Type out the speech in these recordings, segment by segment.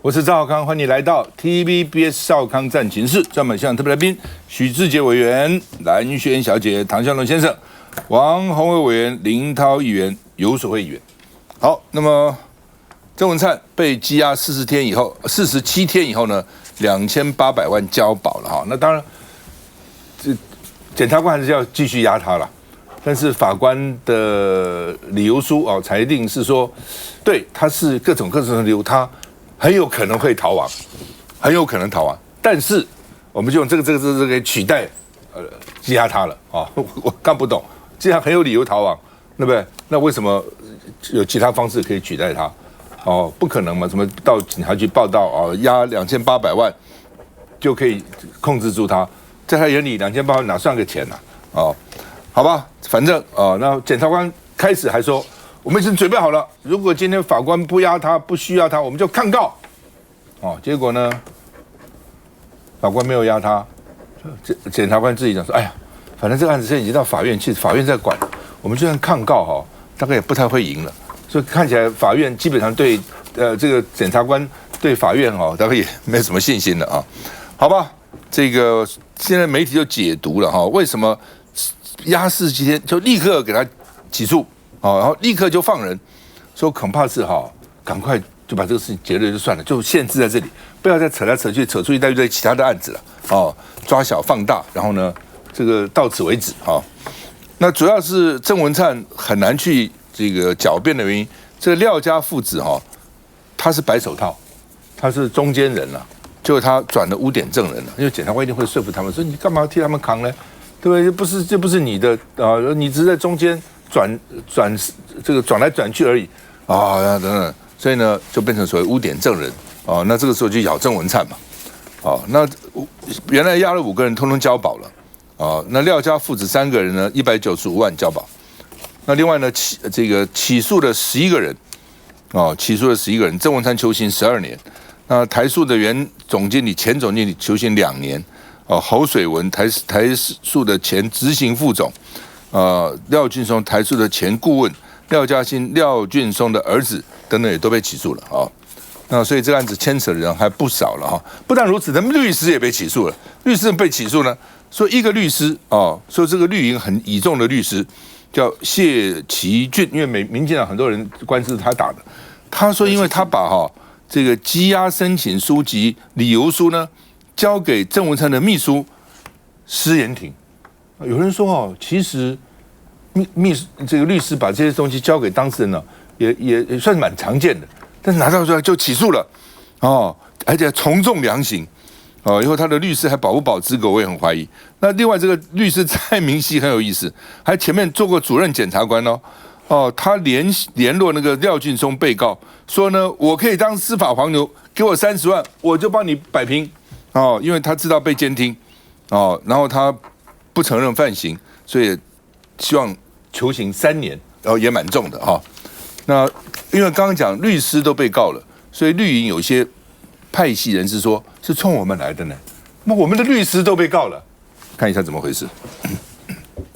我是赵少康，欢迎你来到 TVBS 少康战情室，专门向特别来宾许志杰委员、蓝轩小姐、唐湘龙先生、王宏伟委员、林涛议员、游淑慧议员。好，那么郑文灿被羁押47天以后呢，2800万交保了哈。那当然，检察官还是要继续押他了。但是法官的理由书裁定是说，对，他是各种的理由，他很有可能会逃亡，很有可能逃亡。但是我们就用这个给取代羁押他了啊！我看不懂，既然很有理由逃亡，对不对？那为什么有其他方式可以取代他？哦，不可能嘛！什么到警察局报到押2800万就可以控制住他？在他眼里，2800万哪算个钱呐？好吧，反正那检察官开始还说，我们已经准备好了，如果今天法官不押他，不需要他，我们就抗告。结果呢，法官没有押他，检察官自己讲说，哎呀，反正这个案子现在已经到法院去，法院在管，我们就算抗告大概也不太会赢了。所以看起来法院基本上对这个检察官对法院大概也没什么信心了啊。好吧，这个现在媒体就解读了为什么押47天就立刻给他起诉然后立刻就放人，说恐怕是赶快就把这个事情结了就算了，就限制在这里，不要再扯来扯去，扯出一大堆其他的案子了抓小放大，然后呢这个到此为止那主要是郑文灿很难去这个狡辩的原因，这个廖家父子他是白手套，他是中间人了，结果他转了污点证人了，因为检察官一定会说服他们说你干嘛替他们扛呢？对不对？这不是你的你只是在中间转来转去而已等等，所以呢就变成所谓污点证人那这个时候就咬郑文灿嘛那原来押了5个人通通交保了那廖家父子3个人呢195万交保，那另外呢起诉了11个人郑文灿求刑12年，那台塑的前总经理求刑2年。侯水文台塑的前执行副总，廖俊松台塑的前顾问，廖嘉欣廖俊松的儿子等等也都被起诉了那所以这个案子牵扯的人还不少了不但如此，他们律师也被起诉了。律师被起诉呢，说一个律师说这个绿营很倚重的律师叫谢其俊，因为民进党很多人官司是他打的，他说因为他把这个羁押申请书及理由书呢交给郑文灿的秘书施延廷，有人说其实这个律师把这些东西交给当事人呢，也算蛮常见的，但是拿到出来就起诉了而且从重量刑以后他的律师还保不保资格，我也很怀疑。那另外这个律师蔡明熙很有意思，还前面做过主任检察官他联络那个廖俊松被告说呢，我可以当司法黄牛，给我30万，我就帮你摆平。因为他知道被监听然后他不承认犯行，所以希望求刑3年，然后也蛮重的那因为刚刚讲律师都被告了，所以绿营有些派系人士说是冲我们来的呢，那我们的律师都被告了，看一下怎么回事。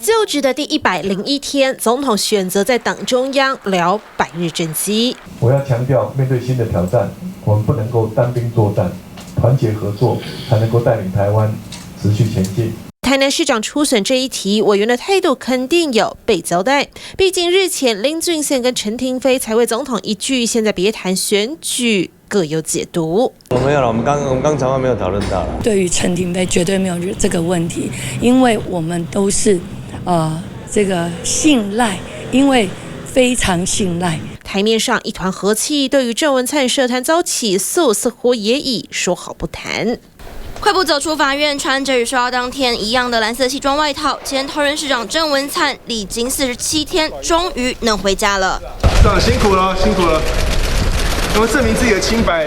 就职的第101天，总统选择在党中央聊百日政绩。我要强调，面对新的挑战，我们不能够单兵作战，团结合作才能够带领台湾持续前进。台南市长初选这一题，委员的态度肯定有被交代。毕竟日前林俊宪跟陈亭妃才为总统一句，现在别谈选举，各有解读。我没有了，我们刚才没有讨论到了。对于陈亭妃绝对没有这个问题，因为我们都是这个信赖，因为非常信赖。台面上一团和气，对于郑文灿涉贪遭起诉，似乎也已说好不谈。快步走出法院，穿着与收押当天一样的蓝色西装外套，前桃园市长郑文灿历经47天，终于能回家了。辛苦了，辛苦了，怎么证明自己的清白？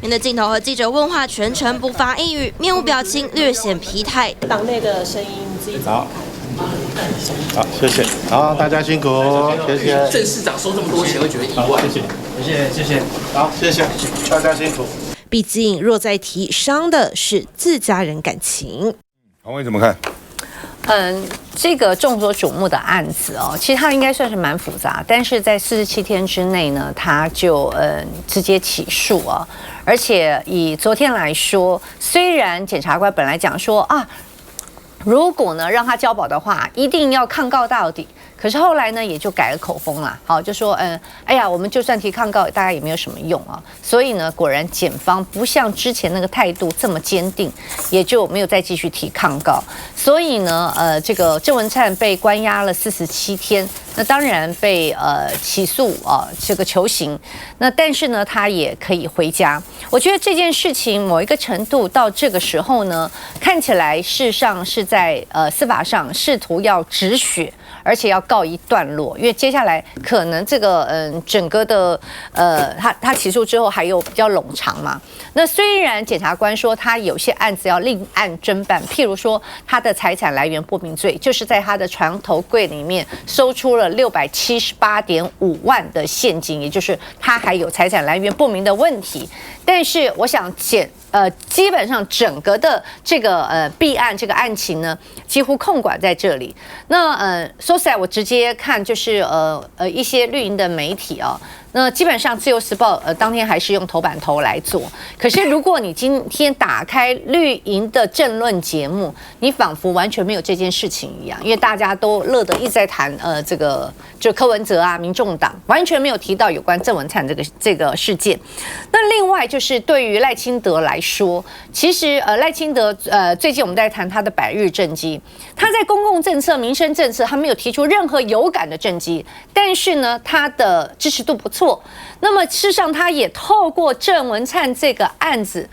面对镜头和记者问话，全程不发一语，面无表情，略显疲态。党内的声音自己怎么看？好，谢谢。好，大家辛苦，谢谢。郑市长收这么多钱，会觉得意外。谢谢。好，谢谢，大家辛苦。毕竟若再提伤的是自家人感情。黄伟怎么看？这个众所瞩目的案子哦，其实它应该算是蛮复杂，但是在47天之内呢，它就直接起诉啊，而且以昨天来说，虽然检察官本来讲说啊，如果呢让他交保的话，一定要抗告到底。可是后来呢，也就改了口风啦，好，就说哎呀，我们就算提抗告，大概也没有什么用啊。所以呢，果然检方不像之前那个态度这么坚定，也就没有再继续提抗告。所以呢，这个郑文灿被关押了47天，那当然被起诉啊，这个求刑。那但是呢，他也可以回家。我觉得这件事情某一个程度到这个时候呢，看起来事实上是在司法上试图要止血。而且要告一段落，因为接下来可能这个整个的他起诉之后还有比较冗长嘛。那虽然检察官说他有些案子要另案侦办，譬如说他的财产来源不明罪，就是在他的床头柜里面搜出了678.5万的现金，也就是他还有财产来源不明的问题。但是我想基本上整个的这个弊案这个案情呢，几乎控管在这里。那说实在，我直接看就是一些绿营的媒体啊。那基本上《自由时报》当天还是用头版头来做。可是如果你今天打开绿营的政论节目，你仿佛完全没有这件事情一样，因为大家都乐得一直在谈这个就柯文哲啊、民众党，完全没有提到有关郑文灿这个事件。那另外就是对于赖清德来说，其实赖清德最近我们在谈他的100日政绩，他在公共政策、民生政策，他没有提出任何有感的政绩，但是呢，他的支持度不错。那么事实上，他也透过郑文灿这个案子，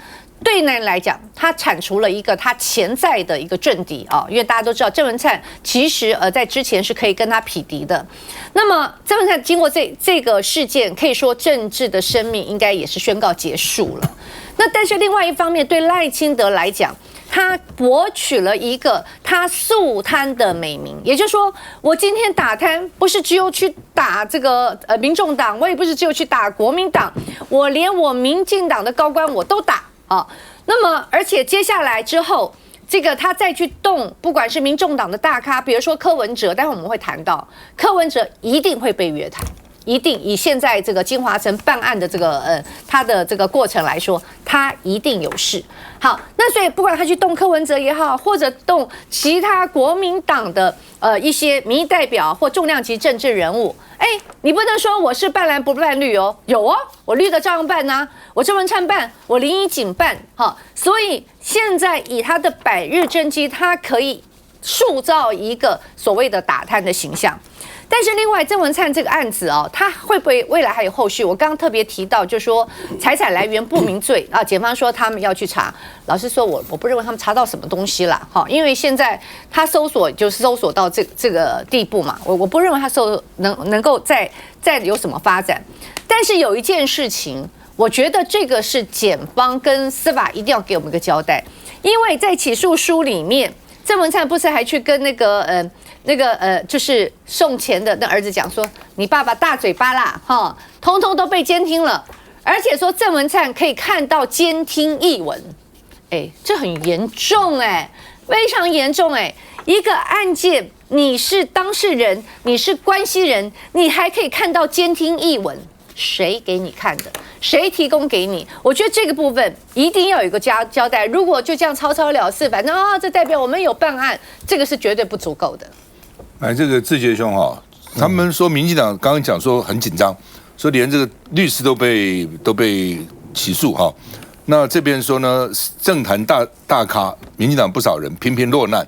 对人来讲，他铲除了一个他潜在的一个政敌啊，因为大家都知道郑文灿其实在之前是可以跟他匹敌的。那么郑文灿经过这个事件，可以说政治的生命应该也是宣告结束了。那但是另外一方面，对赖清德来讲，他博取了一个他肃贪的美名，也就是说，我今天打贪不是只有去打这个民众党，我也不是只有去打国民党，我连我民进党的高官我都打啊。那么，而且接下来之后，这个他再去动，不管是民众党的大咖，比如说柯文哲，待会我们会谈到，柯文哲一定会被约谈。一定以现在这个金华城办案的这个他的这个过程来说，他一定有事。好，那所以不管他去动柯文哲也好，或者动其他国民党的一些民意代表或重量级政治人物，你不能说我是办蓝不办绿哦，有哦，我绿的照样办啊，我郑文灿办，我林宜景办，哈，所以现在以他的100日政绩，他可以塑造一个所谓的打贪的形象。但是另外郑文灿这个案子哦，他会不会未来还有后续？我刚刚特别提到，就是说财产来源不明罪啊，检方说他们要去查。老实说，我不认为他们查到什么东西啦，哈，因为现在他搜索就是搜索到这个地步嘛，我不认为他能够再有什么发展。但是有一件事情，我觉得这个是检方跟司法一定要给我们一个交代，因为在起诉书里面，郑文灿不是还去跟那个就是送钱的那儿子讲说，你爸爸大嘴巴啦，哈，通通都被监听了，而且说郑文灿可以看到监听译文，这很严重非常严重一个案件，你是当事人，你是关系人，你还可以看到监听译文，谁给你看的？谁提供给你？我觉得这个部分一定要有一个交代。如果就这样草草了事，反正这代表我们有办案，这个是绝对不足够的。这个志杰兄他们说民进党刚刚讲说很紧张，说连这个律师都被起诉那这边说呢，政坛大咖，民进党不少人频频落难，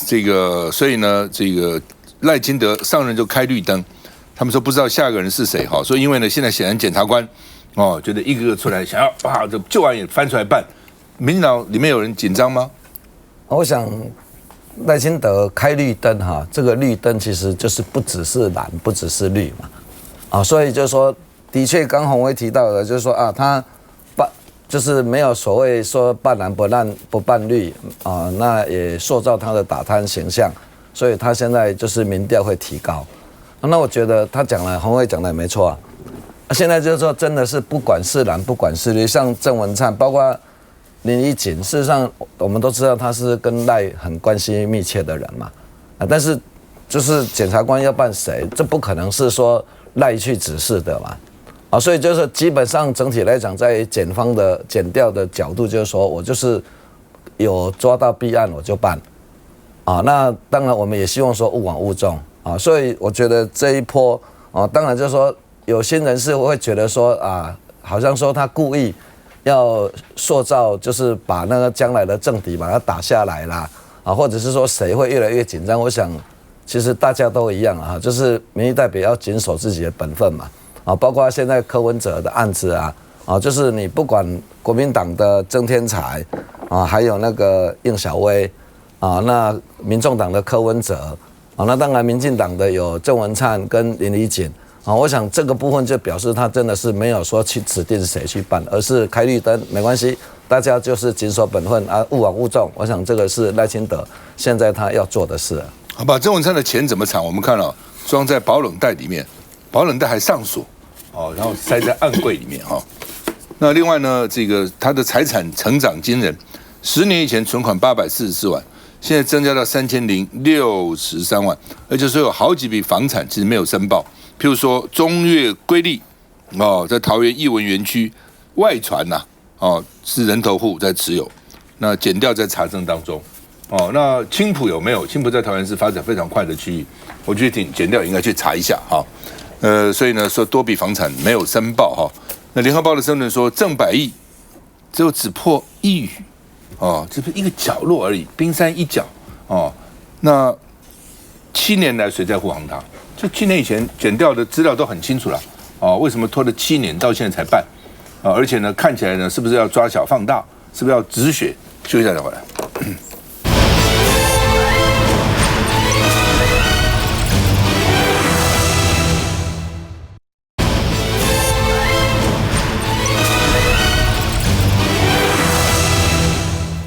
这个所以呢，这个赖清德上任就开绿灯，他们说不知道下一个人是谁所以因为呢，现在显然检察官觉得一个个出来想要这旧案也翻出来办，民进党里面有人紧张吗？我想赖清德开绿灯这个绿灯其实就是不只是蓝，不只是绿嘛所以就是说，的确刚宏威提到的，就是说他就是没有所谓说办蓝不办绿那也塑造他的打贪形象，所以他现在就是民调会提高。那我觉得他讲了，宏威讲的也没错现在就是说，真的是不管是蓝不管是绿，像郑文灿，包括林宜景，事实上我们都知道他是跟赖很关系密切的人嘛但是就是检察官要办谁，这不可能是说赖去指示的嘛，所以就是基本上整体来讲，在检方的检调的角度，就是说我就是有抓到弊案我就办，那当然我们也希望说勿枉勿纵所以我觉得这一波当然就是说有些人士会觉得说好像说他故意要塑造，就是把那个将来的政敌把它打下来啦，或者是说谁会越来越紧张。我想其实大家都一样就是民意代表要谨守自己的本分嘛，包括现在柯文哲的案子就是你不管国民党的曾天才还有那个应小薇那民众党的柯文哲那当然民进党的有郑文灿跟林宜锦我想这个部分就表示他真的是没有说去指定谁去办，而是开绿灯没关系，大家就是谨守本分勿枉勿纵。我想这个是赖清德现在他要做的事好吧，郑文灿的钱怎么藏？我们看了装在保冷袋里面，保冷袋还上锁然后塞在暗柜里面那另外呢，这个他的财产成长惊人，10年以前存款844万，现在增加到3063万，而且说有好几笔房产其实没有申报。譬如说中越瑰丽在桃园艺文园区外传是人头户在持有，那检调在查证当中那青埔有没有？青埔在桃园是发展非常快的区域，我觉得检调应该去查一下所以呢说多笔房产没有申报那联合报的新闻说郑百亿只破1羽这是一个角落而已，冰山一角那7年来谁在护航他？就7年以前检调的资料都很清楚了为什么拖了7年到现在才办而且呢看起来呢是不是要抓小放大，是不是要止血？休息一下再回来。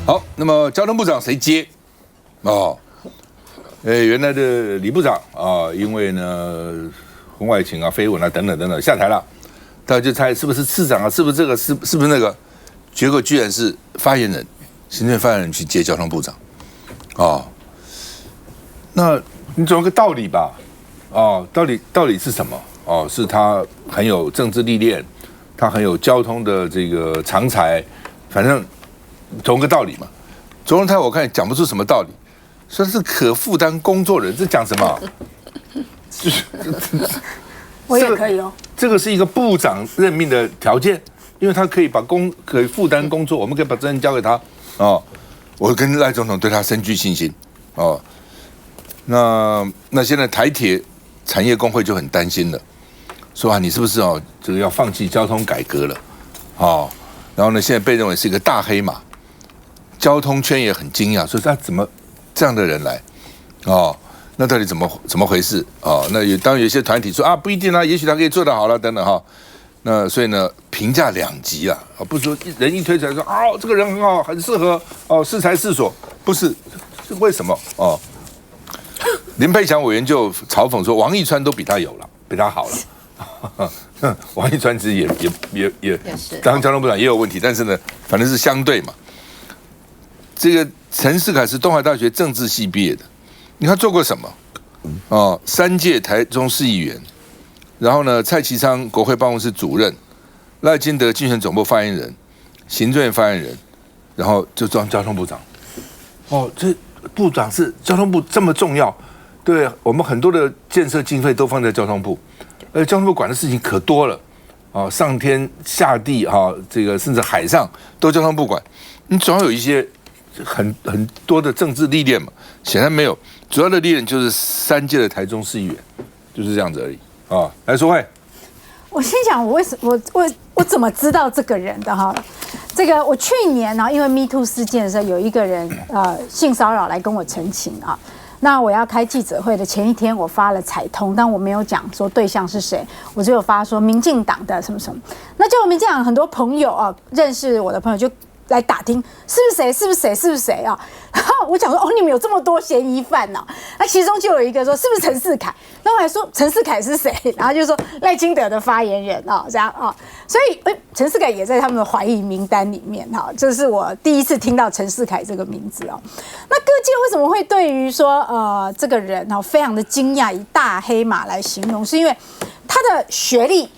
好，那么交通部长谁接原来的李部长因为呢婚外情绯闻等等等等下台了，大家就猜是不是次长是不是这个是不是那个？结果居然是发言人，行政发言人去接交通部长那你总有个道理吧道理是什么是他很有政治历练，他很有交通的这个长才，反正总有个道理嘛。总统台我看讲不出什么道理，说是可负担工作人，这讲什么？我也可以这个是一个部长任命的条件，因为他可以可以负担工作，我们可以把责任交给他我跟赖总统对他深具信心那现在台铁产业工会就很担心了，说你是不是这个要放弃交通改革了然后呢现在被认为是一个大黑马，交通圈也很惊讶，说他怎么这样的人来那到底怎么回事那当然有些团体说不一定也许他可以做得好了等等那所以呢评价2极不是说人一推出来说这个人很好，很适合适才适所，不是为什么林佩强委员就嘲讽说王一川都比他有了，比他好了王一川其实也当交通部长也有问题，但是呢反正是相对嘛。这个陈世凯是东海大学政治系毕业的，你看做过什么3届台中市议员，然后呢蔡其昌国会办公室主任，赖清德竞选总部发言人，行政院发言人，然后就当交通部长这部长是交通部这么重要，对我们很多的建设经费都放在交通部，而交通部管的事情可多了上天下地这个甚至海上都交通部管，你总要有一些很多的政治历练嘛，显然没有，主要的历练就是3届的台中市议员，就是这样子而已来说会，我先讲我怎么知道这个人的这个我去年因为 Me Too 事件的时候，有一个人性骚扰来跟我澄清那我要开记者会的前一天，我发了彩通，但我没有讲说对象是谁，我只有发说民进党的什么什么。那就民进党很多朋友认识我的朋友就来打听是不是谁啊？然后我讲说你们有这么多嫌疑犯呢？那其中就有一个说是不是陈世凯？然后我还说陈世凯是谁？然后就说赖清德的发言人啊，这样啊，所以陈世凯也在他们的怀疑名单里面哈，这是我第一次听到陈世凯这个名字哦。那各界为什么会对于说这个人非常的惊讶，以大黑马来形容，是因为他的学历、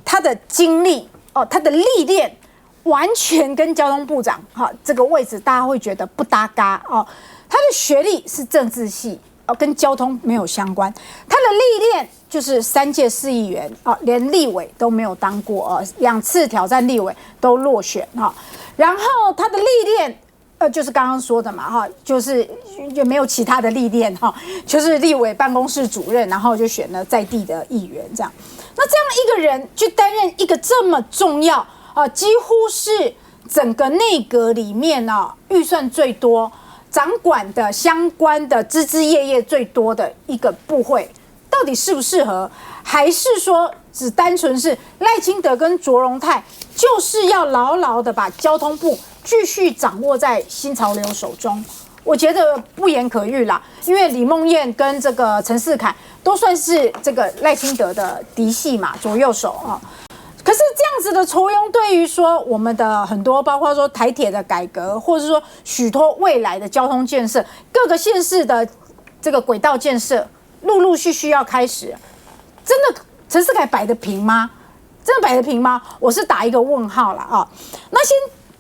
他的经历他的历练。完全跟交通部长这个位置，大家会觉得不搭嘎哦。他的学历是政治系跟交通没有相关。他的历练就是3届市议员连立委都没有当过2次挑战立委都落选然后他的历练就是刚刚说的嘛就是也没有其他的历练就是立委办公室主任，然后就选了在地的议员这样。那这样一个人去担任一个这么重要。几乎是整个内阁里面预算最多、掌管的相关的枝枝叶叶最多的一个部会，到底适不适合？还是说只单纯是赖清德跟卓荣泰就是要牢牢的把交通部继续掌握在新潮流手中？我觉得不言可喻啦，因为李梦燕跟这个陈世凯都算是这个赖清德的嫡系嘛，左右手可是这样子的抽佣，对于说我们的很多，包括说台铁的改革，或者是说许多未来的交通建设，各个县市的这个轨道建设，陆陆续续要开始，真的陈世凯摆得平吗？真的摆得平吗？我是打一个问号了那先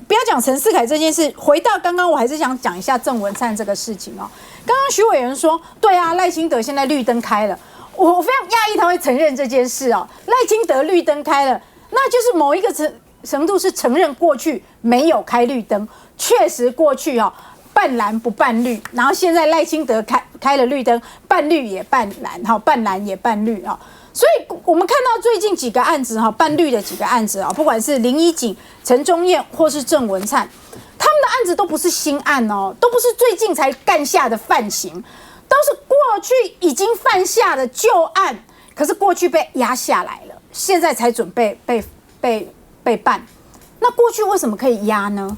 不要讲陈世凯这件事，回到刚刚，我还是想讲一下郑文灿这个事情刚刚徐委员说，对啊，赖清德现在绿灯开了，我非常讶异他会承认这件事赖清德绿灯开了。那就是某一个程度是承认过去没有开绿灯，确实过去半蓝不半绿，然后现在赖清德开了绿灯，半绿也半蓝半蓝也半绿所以我们看到最近几个案子半绿的几个案子不管是林怡景、陈忠燕或是郑文灿，他们的案子都不是新案都不是最近才干下的犯行，都是过去已经犯下的旧案，可是过去被压下来了。现在才准备被办，那过去为什么可以压呢？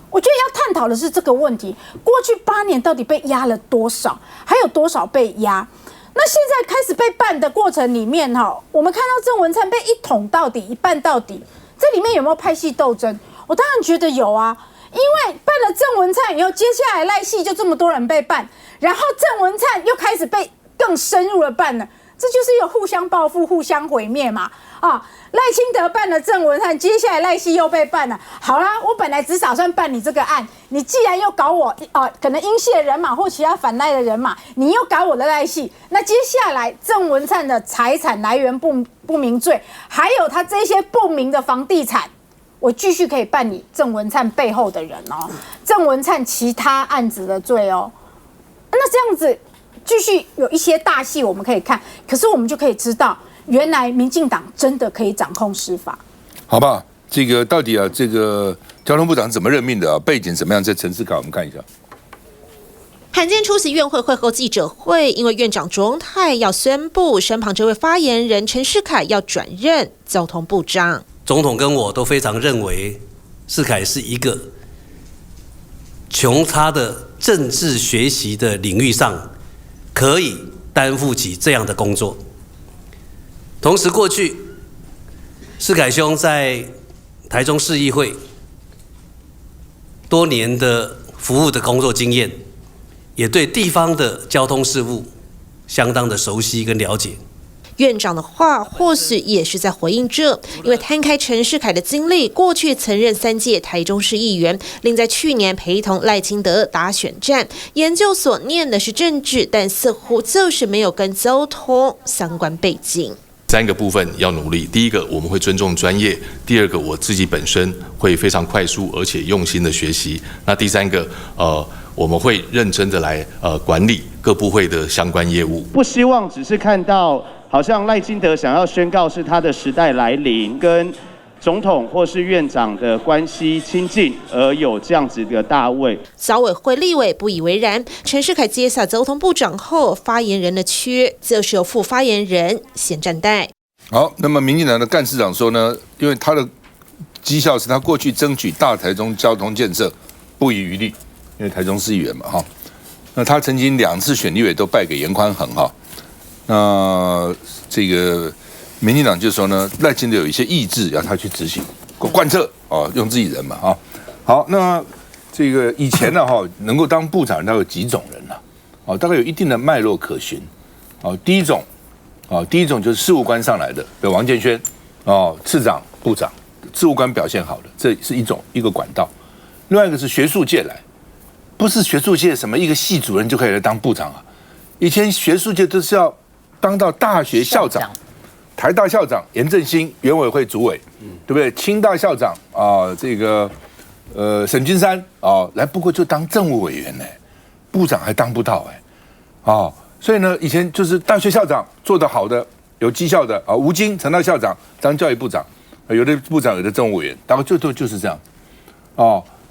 我觉得要探讨的是这个问题：过去8年到底被压了多少，还有多少被压？那现在开始被办的过程里面我们看到郑文灿被一捅到底、一办到底，这里面有没有派系斗争？我当然觉得有啊，因为办了郑文灿以后，接下来赖系就这么多人被办，然后郑文灿又开始被更深入的办了。这就是有互相报复、互相毁灭嘛！赖清德办了郑文灿，接下来赖系又被办了。好啦，我本来只打算办你这个案，你既然又搞我可能英系的人马或其他反赖的人马，你又搞我的赖系，那接下来郑文灿的财产来源不明罪，还有他这些不明的房地产，我继续可以办你郑文灿背后的人郑文灿其他案子的罪那这样子。继续有一些大戏我们可以看，可是我们就可以知道，原来民进党真的可以掌控司法。好吧，这个到底这个交通部长怎么任命的背景怎么样？在陈世凯我们看一下。罕见出席院会会后记者会，因为院长卓荣泰要宣布身旁这位发言人陈世凯要转任交通部长。总统跟我都非常认为，世凯是一个从他的政治学习的领域上。可以担负起这样的工作。同时，过去世凯兄在台中市议会多年的服务的工作经验，也对地方的交通事务相当的熟悉跟了解。院长的话或许也是在回应这，因为摊开陈世凯的经历，过去曾任3届台中市议员，另在去年陪同赖清德打选战，研究所念的是政治，但似乎就是没有跟交通相关背景。3个部分要努力，第一个我们会尊重专业，第二个我自己本身会非常快速而且用心的学习，那第3个我们会认真的来管理各部会的相关业务。不希望只是看到好像赖清德想要宣告是他的时代来临，跟总统或是院长的关系亲近，而有这样子的大位。早委会立委不以为然，陈世凯接下交通部长后，发言人的缺就是由副发言人先暂代。好，那么民进党的干事长说呢，因为他的绩效是他过去争取大台中交通建设不遗余力，因为台中市议员嘛哈。那他曾经2次选立委都败给严宽恒哈。那这个民进党就说呢，赖清德有一些意志要他去执行贯彻哦，用自己人嘛哈。好，那这个以前呢哈，能够当部长大概有几种人呢？哦，大概有一定的脉络可循。哦，第一种就是事务官上来的，比如王建煊哦，次长、部长，事务官表现好的，这是一个管道。另外一个是学术界来。不是学术界什么一个系主任就可以来当部长啊！以前学术界都是要当到大学校长，台大校长严正兴原委会主委，对不对？清大校长啊，这个沈君山啊，来不过就当政务委员呢，部长还当不到所以呢，以前就是大学校长做得好的、有绩效的啊，吴京陈大校长当教育部长，有的部长有的政务委员，大概就是这样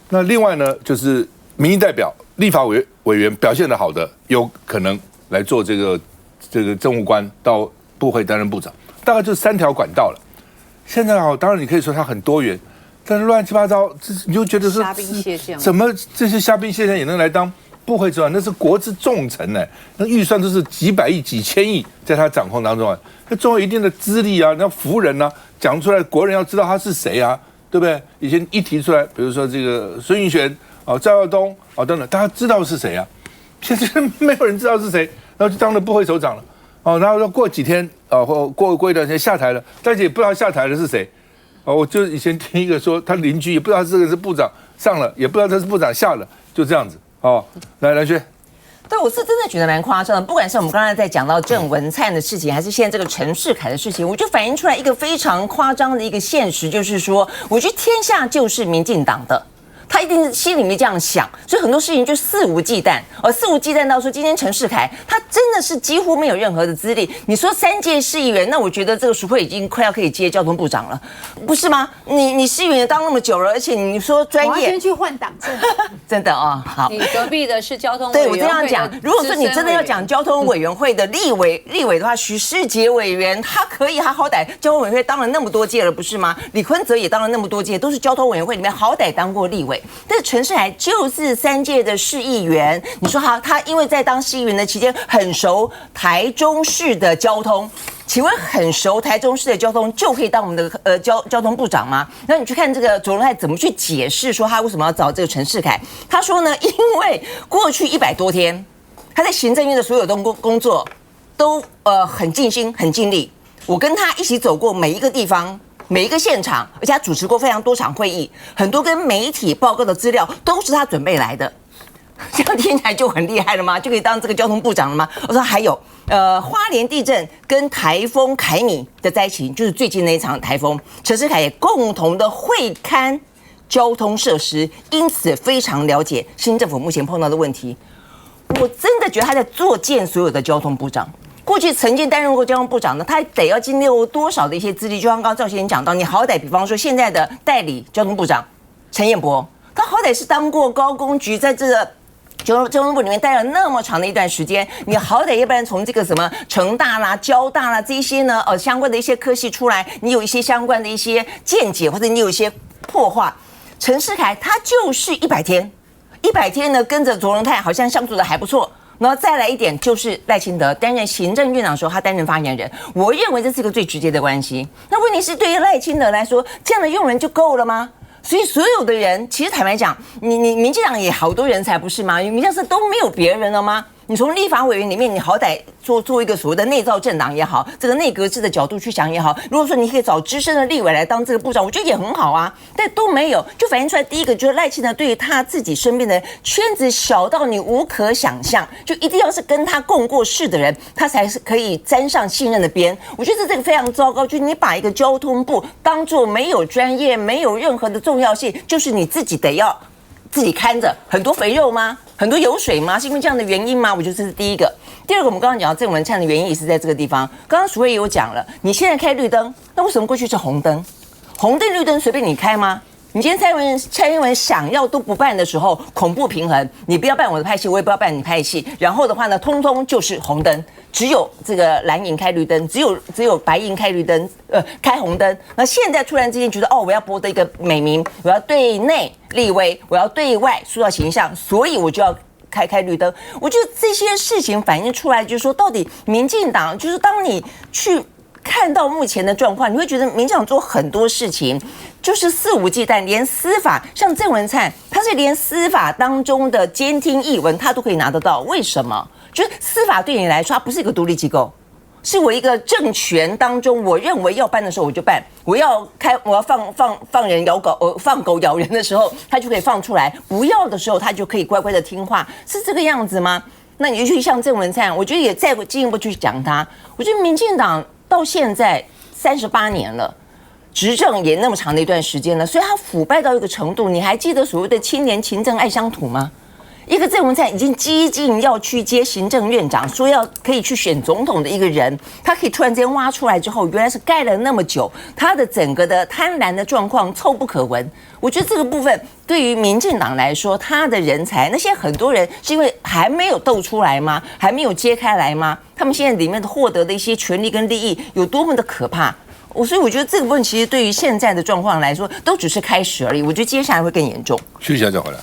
那另外呢，就是民意代表、立法委员表现得好的，有可能来做这个政务官到部会担任部长，大概就是3条管道了。现在当然你可以说它很多元，但是乱七八糟，你就觉得说虾兵蟹将，怎么这些虾兵蟹将也能来当部会主管？那是国之重臣呢，那预算都是几百亿、几千亿在他掌控当中那总有一定的资历啊，那服人啊，讲出来国人要知道他是谁啊，对不对？以前一提出来，比如说这个孙运璇。赵耀东等等，大家知道是谁啊？现在没有人知道是谁，然后就当了部会首长了然后过几天或过一段时间下台了，但是也不知道下台的是谁我就以前听一个说，他邻居也不知道这个是部长上了，也不知道他是部长下了，就这样子来蓝轩。对，我是真的觉得蛮夸张的。不管是我们刚才在讲到郑文灿的事情，还是现在这个陈世凯的事情，我就反映出来一个非常夸张的一个现实，就是说，我觉得天下就是民进党的。他一定是心里面这样想，所以很多事情就肆无忌惮，肆无忌惮到说今天陈世凯他真的是几乎没有任何的资历。你说3届市议员，那我觉得这个淑慧已经快要可以接交通部长了，不是吗？你市议员也当那么久了，而且你说专业，我要先去换党证，真的好。你隔壁的是交通委员会的，对我这样讲，如果说你真的要讲交通委员会的立委的话，徐世杰委员他可以，他好歹交通委员会当了那么多届了，不是吗？李坤泽也当了那么多届，都是交通委员会里面好歹当过立委。但是陈世凯就是3届的市议员，你说他因为在当市议员的期间很熟台中市的交通，请问很熟台中市的交通就可以当我们的交通部长吗？那你去看这个卓荣泰怎么去解释说他为什么要找这个陈世凯？他说呢，因为过去100多天他在行政院的所有的工作都很尽心很尽力，我跟他一起走过每一个地方。每一个现场，而且他主持过非常多场会议，很多跟媒体报告的资料都是他准备来的，这样听起来就很厉害了吗？就可以当这个交通部长了吗？我说还有，花莲地震跟台风凯米的灾情，就是最近那一场台风，陈世凯也共同的会勘交通设施，因此非常了解新政府目前碰到的问题。我真的觉得他在作践所有的交通部长。过去曾经担任过交通部长的，他得要经历过多少的一些资历？就像刚刚赵先生讲到，你好歹比方说现在的代理交通部长陈彦博，他好歹是当过高工局，在这个交通部里面待了那么长的一段时间，你好歹要不然从这个什么成大啦、交大啦这一些呢相关的一些科系出来，你有一些相关的一些见解，或者你有一些破话。陈世凯他就是100天呢跟着卓荣泰好像相处的还不错。然后再来一点，就是赖清德担任行政院长的时候，他担任发言人，我认为这是一个最直接的关系。那问题是，对于赖清德来说，这样的用人就够了吗？所以所有的人，其实坦白讲，你民进党也好多人才不是吗？民进党都没有别人了吗？你从立法委员里面，你好歹做一个所谓的内造政党也好，这个内阁制的角度去想也好，如果说你可以找资深的立委来当这个部长，我觉得也很好啊。但都没有，就反映出来第一个就是赖清德对于他自己身边的圈子小到你无可想象，就一定要是跟他共过事的人，他才是可以沾上信任的边。我觉得这个非常糟糕，就是你把一个交通部当作没有专业、没有任何的重要性，就是你自己得要自己看着，很多肥肉吗？很多油水吗？是因为这样的原因吗？我觉得这是第一个。第二个，我们刚刚讲到郑文灿的原因也是在这个地方。刚刚淑慧也有讲了，你现在开绿灯，那为什么过去是红灯？红灯绿灯随便你开吗？你今天蔡英文想要都不办的时候，恐怖平衡，你不要办我的派系，我也不要办你派系，然后的话呢，通通就是红灯，只有这个蓝营开绿灯，只有白营开绿灯，开红灯。那现在突然之间觉得，我要博得一个美名，我要对内立威，我要对外塑造形象，所以我就要开绿灯。我觉得这些事情反映出来，就是说，到底民进党，就是当你去看到目前的状况，你会觉得民进党做很多事情就是肆无忌惮，连司法，像郑文灿，他是连司法当中的监听译文他都可以拿得到，为什么？就是司法对你来说，它不是一个独立机构，是我一个政权当中，我认为要办的时候我就办，我要放人咬狗，放狗咬人的时候，他就可以放出来；不要的时候，他就可以乖乖的听话，是这个样子吗？那你就像郑文灿，我觉得也再进一步去讲他，我觉得民进党到现在38年了。执政也那么长的一段时间了，所以他腐败到一个程度，你还记得所谓的青年勤政爱乡土吗？一个郑文灿已经激进要去接行政院长，说要可以去选总统的一个人，他可以突然之间挖出来之后，原来是盖了那么久，他的整个的贪婪的状况臭不可闻。我觉得这个部分对于民进党来说，他的人才，那些很多人是因为还没有斗出来吗？还没有揭开来吗？他们现在里面的获得的一些权利跟利益有多么的可怕？所以我觉得这个部分其实对于现在的状况来说，都只是开始而已。我觉得接下来会更严重。徐小姐回来。